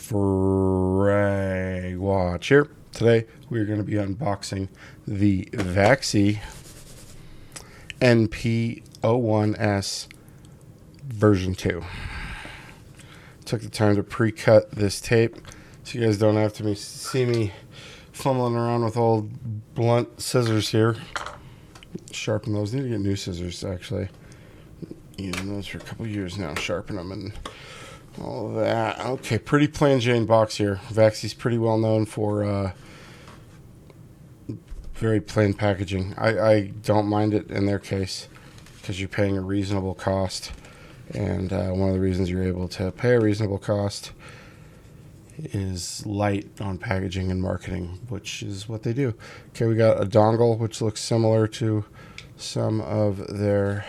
FragWatch here. Today we're going to be unboxing the Vaxee NP01S version 2. Took the time to pre-cut this tape so you guys don't have to see me fumbling around with old blunt scissors here. Sharpen those. Need to get new scissors actually. Using those for a couple years now. Sharpen them and all of that. Okay, pretty plain Jane box here. Vaxee's pretty well known for very plain packaging. I don't mind it in their case because you're paying a reasonable cost, and one of the reasons you're able to pay a reasonable cost is light on packaging and marketing, which is what they do. Okay, we got a dongle which looks similar to some of their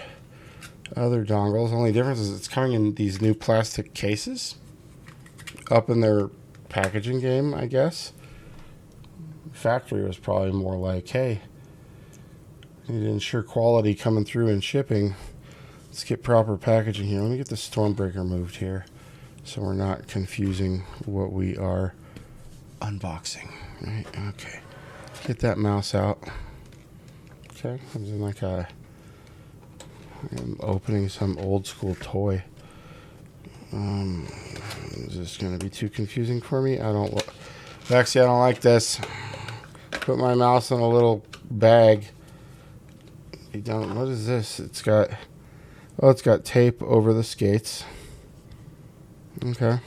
other dongles. Only difference is it's coming in these new plastic cases up in their packaging game, I guess. Factory was probably more like, hey, need to ensure quality coming through and shipping. Let's get proper packaging here. Let me get the Stormbreaker moved here so we're not confusing what we are unboxing. Right? Okay. Get that mouse out. Okay. Comes in like a... I'm opening some old school toy. Is this going to be too confusing for me? Actually, I don't like this. Put my mouse in a little bag. What is this? It's got tape over the skates. Okay.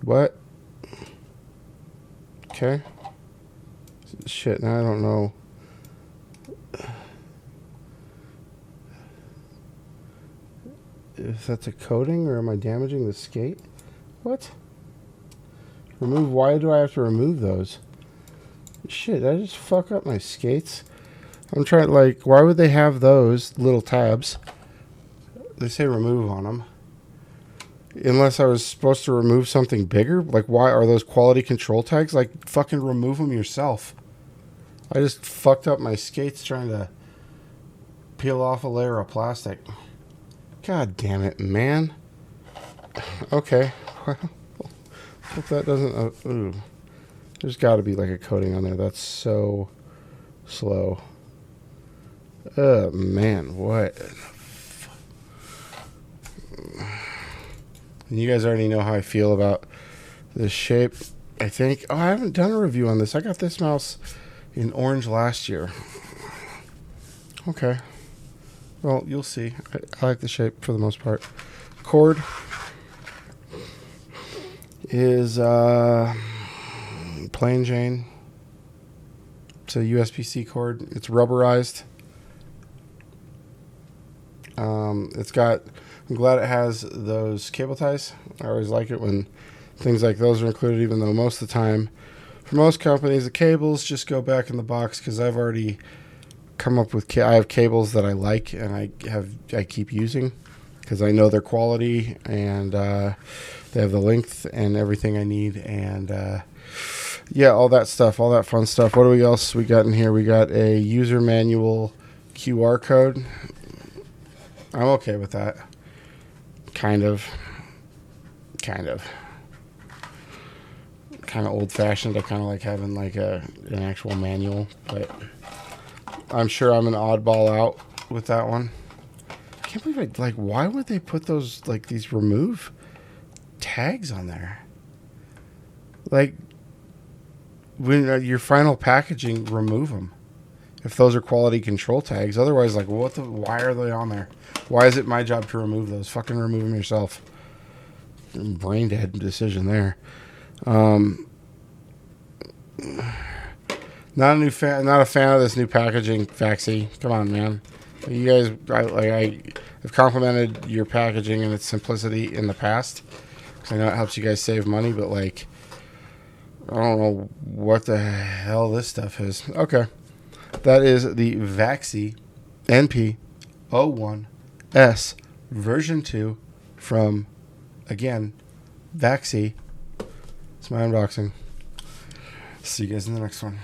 What? Okay. Shit, now I don't know. If that's a coating, or am I damaging the skate? What? Remove? Why do I have to remove those? Shit, I just fuck up my skates. I'm trying, like, why would they have those little tabs? They say remove on them. Unless I was supposed to remove something bigger? Like, why are those quality control tags? Like, fucking remove them yourself. I just fucked up my skates trying to peel off a layer of plastic. God damn it, man. Okay. Well, hope that doesn't... ooh. There's got to be like a coating on there. That's so slow. Oh, man. What? And you guys already know how I feel about this shape, I think. Oh, I haven't done a review on this. I got this mouse in orange last year. Okay. Well, you'll see. I like the shape for the most part. Cord is plain Jane. It's a USB-C cord. It's rubberized. I'm glad it has those cable ties. I always like it when things like those are included, even though most of the time, for most companies, the cables just go back in the box because I've already come up with I have cables that I like and I keep using because I know their quality and they have the length and everything I need, and yeah, all that stuff, all that fun stuff. What else we got in here? We got a user manual QR code. I'm okay with that. Kind of old fashioned. I kind of like having like an actual manual, but I'm sure I'm an oddball out with that one. I can't believe why would they put those, like, these remove tags on there? Like, when your final packaging, remove them. If those are quality control tags. Otherwise, like, why are they on there? Why is it my job to remove those? Fucking remove them yourself. Brain dead decision there. Not a fan of this new packaging, Vaxee. Come on, man. You guys, I've complimented your packaging and its simplicity in the past because I know it helps you guys save money, but like, I don't know what the hell this stuff is. Okay, that is the Vaxee NP01S version 2 from, again, Vaxee. It's my unboxing. See you guys in the next one.